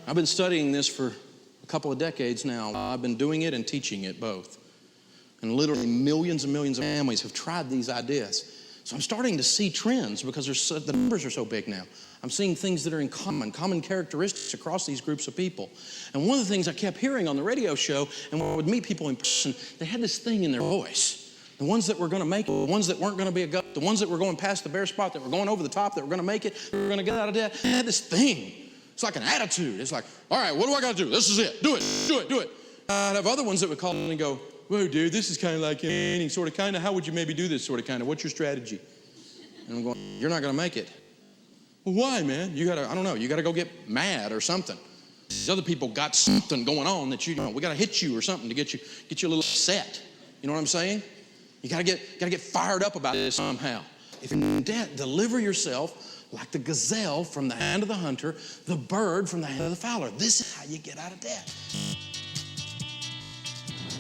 I've been studying this for a couple of decades now. I've been doing it and teaching it both. And literally millions and millions of families have tried these ideas. So I'm starting to see trends because the numbers are so big now. I'm seeing things that are in common characteristics across these groups of people. And one of the things I kept hearing on the radio show, and when I would meet people in person, they had this thing in their voice. The ones that were going to make it, the ones that weren't going to be a gut, the ones that were going past the bare spot, that were going over the top, that were going to make it, that were going to get out of debt, they had this thing. It's like an attitude. It's like, all right, what do I got to do? This is it. Do it, do it, do it. I'd have other ones that would call in and go, whoa, dude, this is kind of like any sort of kind of, how would you maybe do this sort of kind of? What's your strategy? And I'm going, you're not going to make it. Well, why, man? You got to, I don't know, you got to go get mad or something. These other people got something going on that you know, we got to hit you or something to get you a little upset. You know what I'm saying? You got to get fired up about this somehow. If you're in debt, deliver yourself like the gazelle from the hand of the hunter, the bird from the hand of the fowler. This is how you get out of debt.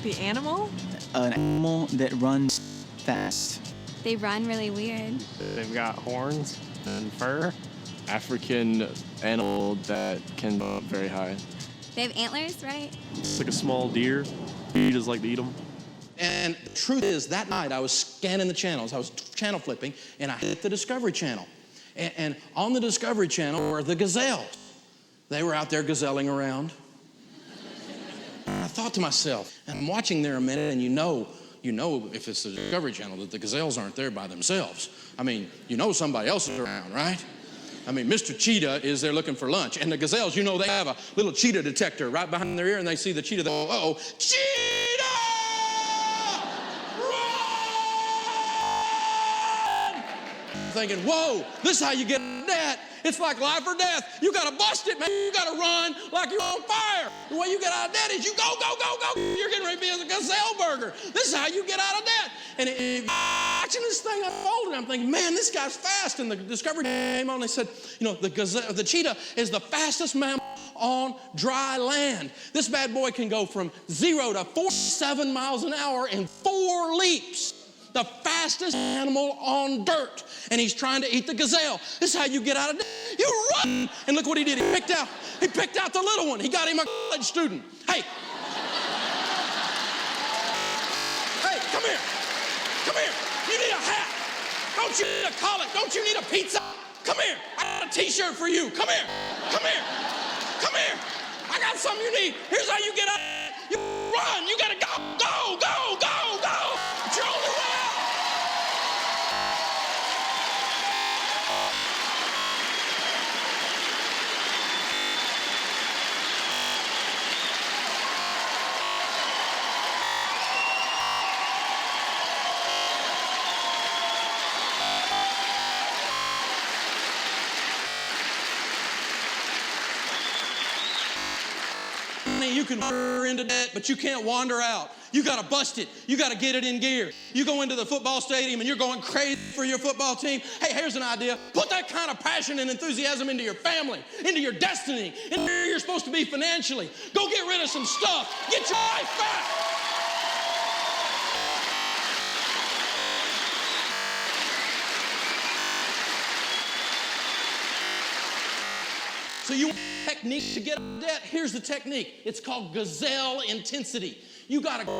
The animal? An animal that runs fast. They run really weird. They've got horns and fur. African animal that can go up very high. They have antlers, right? It's like a small deer. You just like to eat them. And the truth is, that night I was scanning the channels. I was channel flipping, and I hit the Discovery Channel. And on the Discovery Channel were the gazelles. They were out there gazelling around. And I thought to myself, and I'm watching there a minute, and you know if it's the Discovery Channel that the gazelles aren't there by themselves. I mean, you know somebody else is around, right? I mean, Mr. Cheetah is there looking for lunch. And the gazelles, you know, they have a little cheetah detector right behind their ear, and they see the cheetah, they go, uh-oh, cheetah! Run! I'm thinking, whoa, this is how you get that. It's like life or death. You got to bust it, man. You got to run like you're on fire. The way you get out of debt is you go, go, go, go. You're getting ready to be a gazelle burger. This is how you get out of debt. And watching this thing unfold, I'm thinking, man, this guy's fast. And the Discovery came on and they said, you know, the cheetah is the fastest mammal on dry land. This bad boy can go from 0 to 47 miles an hour in 4 leaps. The fastest animal on dirt. And he's trying to eat the gazelle. This is how you get out of debt. You run. And look what he did. He picked out the little one. He got him a college student. Hey. Hey, come here. Come here. You need a hat. Don't you need a collar? Don't you need a pizza? Come here. I got a t-shirt for you. Come here. Come here. Come here. I got something you need. Here's how you get out of debt. You run. You got to go. Go, go, go, go. It's your only way out. You can wander into debt, but you can't wander out. You got to bust it. You got to get it in gear. You go into the football stadium and you're going crazy for your football team. Hey, here's an idea. Put that kind of passion and enthusiasm into your family, into your destiny, into where you're supposed to be financially. Go get rid of some stuff. Get your life back. So you want a technique to get out of debt? Here's the technique. It's called gazelle intensity. You gotta go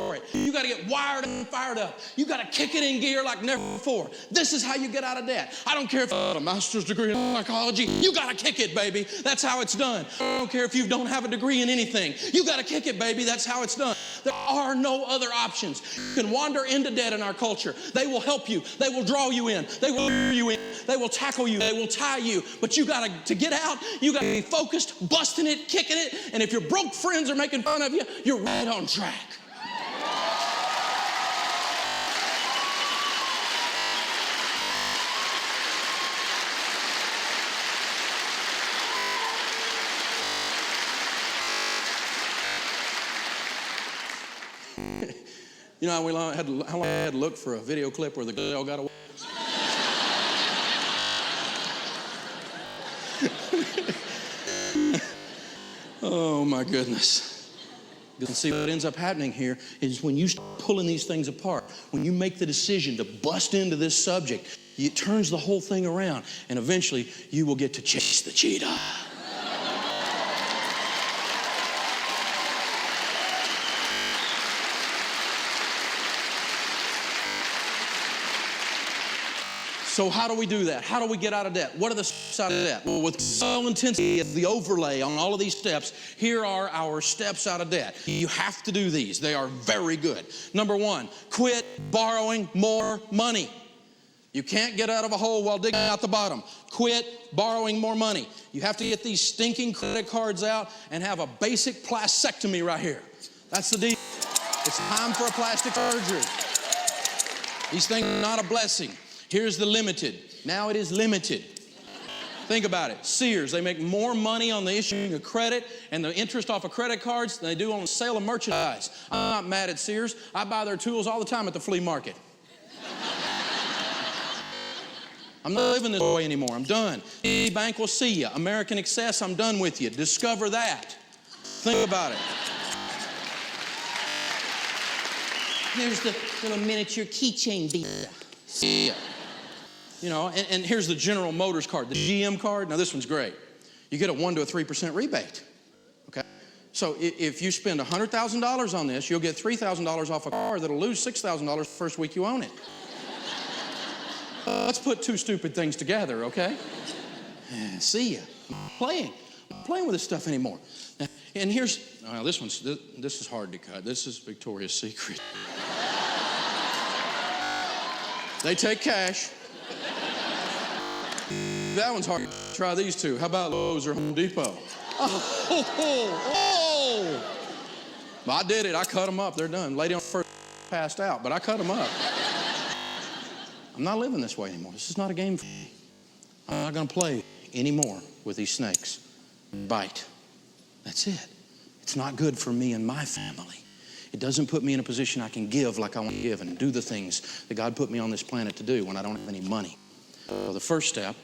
for it. You gotta get wired and fired up. You gotta kick it in gear like never before. This is how you get out of debt. I don't care if you have a master's degree in psychology. You gotta kick it, baby. That's how it's done. I don't care if you don't have a degree in anything. You gotta kick it, baby. That's how it's done. There are no other options. You can wander into debt in our culture. They will help you. They will draw you in. They will lure you in. They will tackle you. They will tie you. But you gotta, to get out, you gotta be focused, busting it, kicking it. And if your broke friends are making fun of you, you're right on track. You know how long I had to look for a video clip where the gazelle got away? Oh my goodness. You can see what ends up happening here is when you start pulling these things apart, when you make the decision to bust into this subject, it turns the whole thing around, and eventually you will get to chase the cheetah. So how do we do that? How do we get out of debt? What are the steps out of debt? Well, with Gazelle intensity, the overlay on all of these steps, here are our steps out of debt. You have to do these. They are very good. Number one, quit borrowing more money. You can't get out of a hole while digging out the bottom. Quit borrowing more money. You have to get these stinking credit cards out and have a basic plastectomy right here. That's the deal. It's time for a plastic surgery. These things are not a blessing. Here's the limited. Now it is limited. Think about it. Sears, they make more money on the issuing of credit and the interest off of credit cards than they do on the sale of merchandise. I'm not mad at Sears. I buy their tools all the time at the flea market. I'm not living this way anymore. I'm done. Any bank will see you. American Excess, I'm done with you. Discover that. Think about it. Here's the little miniature keychain Visa. See ya. You know, and here's the General Motors card, the GM card. Now this one's great. You get a 1 to 3% rebate. Okay? So if you spend $100,000 on this, you'll get $3,000 off a car that'll lose $6,000 the first week you own it. Let's put two stupid things together, okay? See ya. I'm playing with this stuff anymore. And here's, this is hard to cut. This is Victoria's Secret. They take cash. That one's hard. Try these two. How about Lowe's or Home Depot? Oh. Well, I did it. I cut them up. They're done. Lady on first passed out, but I cut them up. I'm not living this way anymore. This is not a game for me. I'm not going to play anymore with these snakes. Bite. That's it. It's not good for me and my family. It doesn't put me in a position I can give like I want to give and do the things that God put me on this planet to do when I don't have any money. So the first step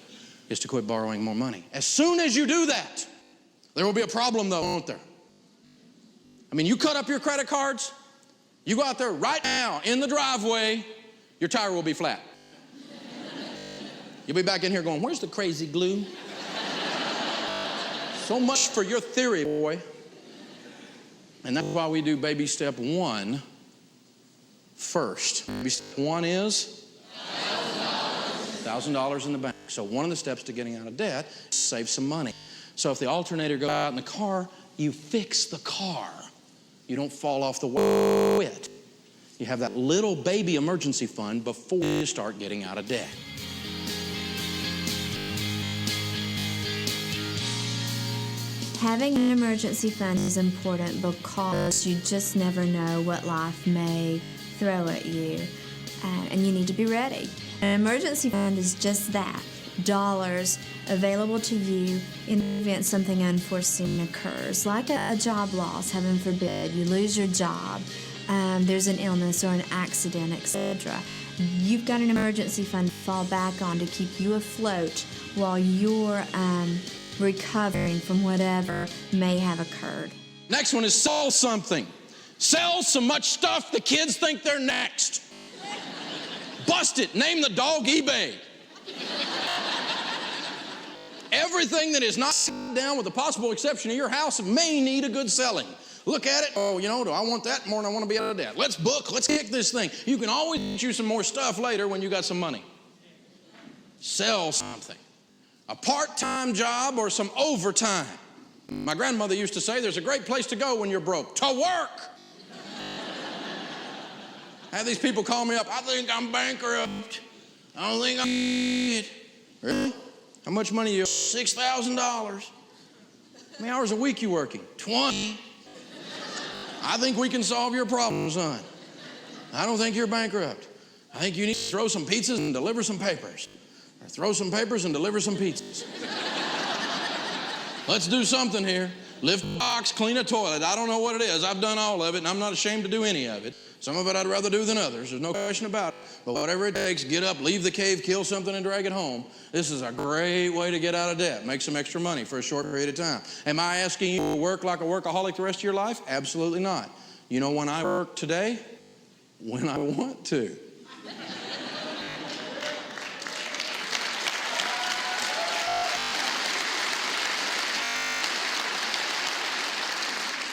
is to quit borrowing more money. As soon as you do that, there will be a problem though, won't there? I mean, you cut up your credit cards, you go out there right now in the driveway, your tire will be flat. You'll be back in here going, where's the crazy glue? So much for your theory, boy. And that's why we do baby step 1 first. Baby step 1 is $1,000 in the bank. So one of the steps to getting out of debt is save some money. So if the alternator goes out in the car, you fix the car. You don't fall off the wall. Quit. You have that little baby emergency fund before you start getting out of debt. Having an emergency fund is important because you just never know what life may throw at you, and you need to be ready. An emergency fund is just that, dollars available to you in the event something unforeseen occurs, like a job loss, heaven forbid, you lose your job, there's an illness or an accident, etc. You've got an emergency fund to fall back on to keep you afloat while you're recovering from whatever may have occurred. Next one is sell something. Sell so much stuff the kids think they're next. Bust it. Name the dog eBay. Everything that is not down with the possible exception of your house may need a good selling. Look at it. Oh, you know, do I want that more than I want to be out of debt? Let's book. Let's kick this thing. You can always get you some more stuff later when you got some money. Sell something. A part-time job or some overtime. My grandmother used to say there's a great place to go when you're broke. To work. I have these people call me up. I think I'm bankrupt. I don't think I'm it. Really? How much money you? $6,000. How many hours a week you working? 20. I think we can solve your problem, son. I don't think you're bankrupt. I think you need to throw some pizzas and deliver some papers. Or throw some papers and deliver some pizzas. Let's do something here. Lift a box, clean a toilet. I don't know what it is. I've done all of it, and I'm not ashamed to do any of it. Some of it I'd rather do than others. There's no question about it. But whatever it takes, get up, leave the cave, kill something, and drag it home. This is a great way to get out of debt. Make some extra money for a short period of time. Am I asking you to work like a workaholic the rest of your life? Absolutely not. You know when I work today? When I want to.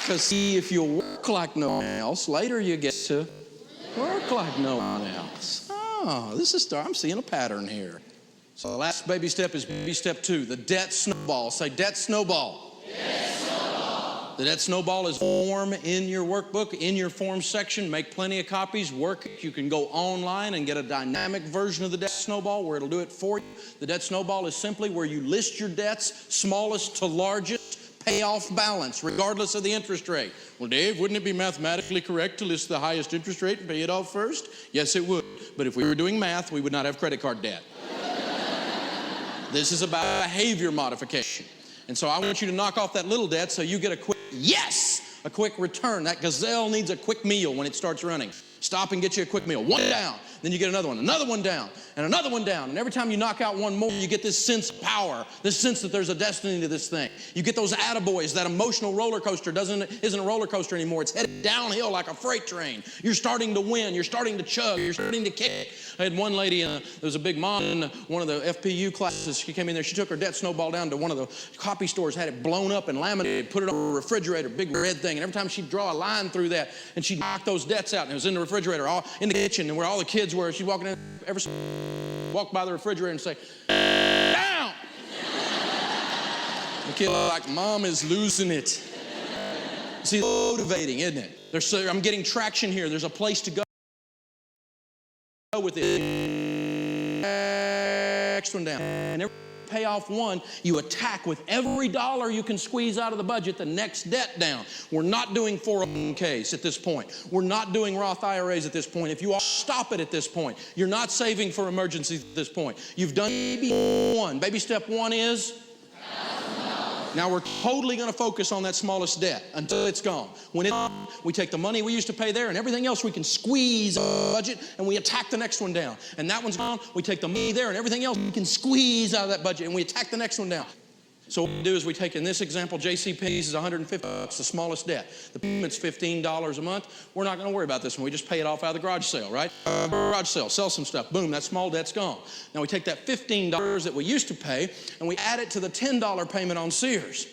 Because see, if you work like no one else, later you get to work like no one else. Oh, Oh, I'm seeing a pattern here. So the last baby step is baby step 2, the debt snowball. Say debt snowball. Debt snowball. The debt snowball is form in your workbook, in your form section. Make plenty of copies, work it. You can go online and get a dynamic version of the debt snowball where it'll do it for you. The debt snowball is simply where you list your debts, smallest to largest, payoff balance, regardless of the interest rate. Well, Dave, wouldn't it be mathematically correct to list the highest interest rate and pay it off first? Yes, it would. But if we were doing math, we would not have credit card debt. This is about behavior modification. And so I want you to knock off that little debt so you get a quick return. That Gazelle needs a quick meal when it starts running. Stop and get you a quick meal. One down. Then you get another one down, and another one down. And every time you knock out one more, you get this sense of power, this sense that there's a destiny to this thing. You get those attaboys. That emotional roller coaster isn't a roller coaster anymore. It's headed downhill like a freight train. You're starting to win. You're starting to chug. You're starting to kick. I had one lady, there was a big mom in one of the FPU classes. She came in there. She took her debt snowball down to one of the copy stores, had it blown up and laminated, put it on a refrigerator, big red thing. And every time she'd draw a line through that, and she'd knock those debts out, and it was in the refrigerator, all in the kitchen, and where all the kids were. She'd walk in, walk by the refrigerator and say, down! The kid was like, Mom is losing it. See, motivating, isn't it? I'm getting traction here. There's a place to go with it. Next one down. And every pay off one, you attack with every dollar you can squeeze out of the budget the next debt down. We're not doing 401ks at this point. We're not doing Roth IRAs at this point. If you all stop it at this point, you're not saving for emergencies at this point. You've done baby 1. Baby step 1 is? Now we're totally going to focus on that smallest debt until it's gone. When it's gone, we take the money we used to pay there and everything else we can squeeze out of the budget, and we attack the next one down. And that one's gone, we take the money there and everything else we can squeeze out of that budget, and we attack the next one down. So what we do is we take, in this example, JCPenney's is $150, the smallest debt. The payment's $15 a month. We're not going to worry about this one. We just pay it off out of the garage sale, right? Garage sale, sell some stuff. Boom, that small debt's gone. Now we take that $15 that we used to pay and we add it to the $10 payment on Sears.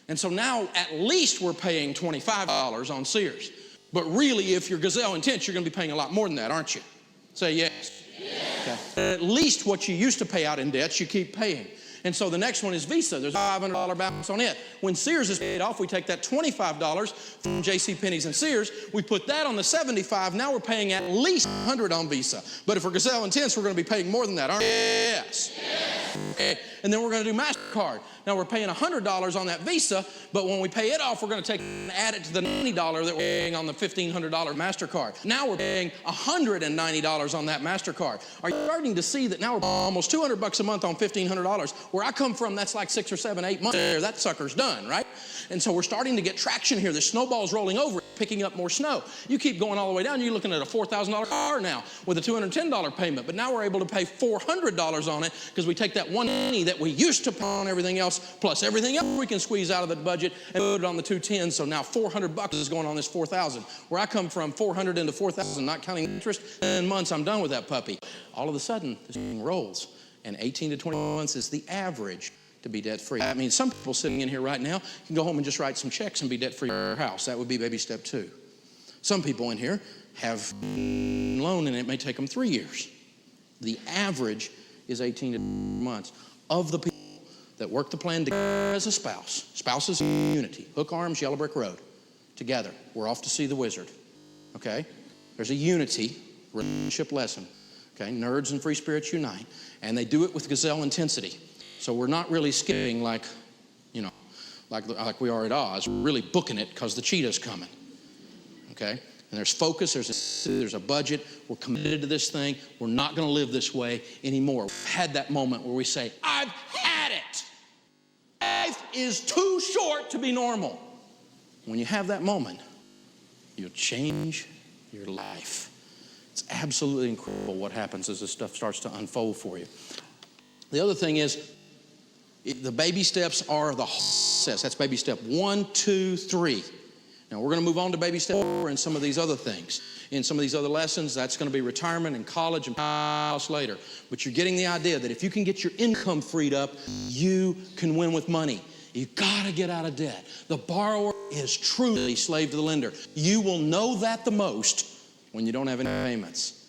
And so now at least we're paying $25 on Sears. But really, if you're Gazelle Intense, you're going to be paying a lot more than that, aren't you? Say yes. Yes. Okay. At least what you used to pay out in debts, you keep paying. And so the next one is Visa. There's a $500 balance on it. When Sears is paid off, we take that $25 from JCPenney's and Sears. We put that on the $75. Now we're paying at least $100 on Visa. But if we're Gazelle Intense, we're going to be paying more than that, aren't we? Yes. Okay. And then we're going to do MasterCard. Now we're paying $100 on that Visa, but when we pay it off, we're going to take and add it to the $90 that we're paying on the $1,500 MasterCard. Now we're paying $190 on that MasterCard. Are you starting to see that now we're almost $200 a month on $1,500? Where I come from, that's like 6 or 7, 8 months there. That sucker's done, right? And so we're starting to get traction here. The snowball's rolling over, picking up more snow. You keep going all the way down, you're looking at a $4,000 car now with a $210 payment. But now we're able to pay $400 on it because we take that $190 that we used to pay on everything else, plus everything else we can squeeze out of the budget and put it on the $210. So now $400 is going on this $4,000. Where I come from, $400 into $4,000, not counting interest. 10 months, I'm done with that puppy. All of a sudden, this thing rolls. And 18 to 21 months is the average to be debt-free. I mean, some people sitting in here right now can go home and just write some checks and be debt-free for their house. That would be baby step 2. Some people in here have a loan and it may take them 3 years. The average is 18 to 20 months. Of the people that work the plan together as a spouse, spouses in unity, hook arms, yellow brick road, together, we're off to see the wizard, okay? There's a unity relationship lesson. Okay, nerds and free spirits unite, and they do it with Gazelle intensity. So we're not really skipping like we are at Oz. We're really booking it because the cheetah's coming. Okay, and there's focus. There's a budget. We're committed to this thing. We're not going to live this way anymore. We've had that moment where we say, "I've had it. Life is too short to be normal." When you have that moment, you'll change your life. It's absolutely incredible what happens as this stuff starts to unfold for you. The other thing is, the baby steps are the process. That's baby step 1, 2, 3. Now, we're going to move on to baby step 4 and some of these other things. In some of these other lessons, that's going to be retirement and college and house later. But you're getting the idea that if you can get your income freed up, you can win with money. You've got to get out of debt. The borrower is truly slave to the lender. You will know that the most when you don't have any payments.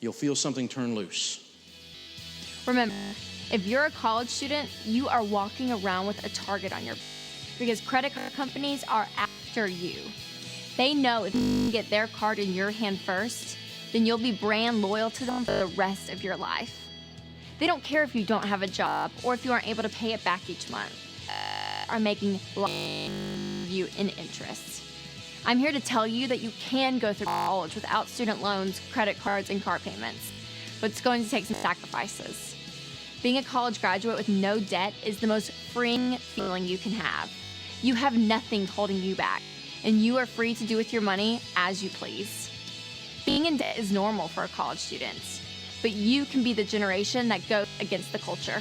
you'll feel something turn loose. Remember, if you're a college student, you are walking around with a target on your back because credit card companies are after you. They know if you can get their card in your hand first, then you'll be brand loyal to them for the rest of your life. They don't care if you don't have a job or if you aren't able to pay it back each month. Are making you in interest. I'm here to tell you that you can go through college without student loans, credit cards, and car payments, but it's going to take some sacrifices. Being a college graduate with no debt is the most freeing feeling you can have. You have nothing holding you back, and you are free to do with your money as you please. Being in debt is normal for a college student, but you can be the generation that goes against the culture.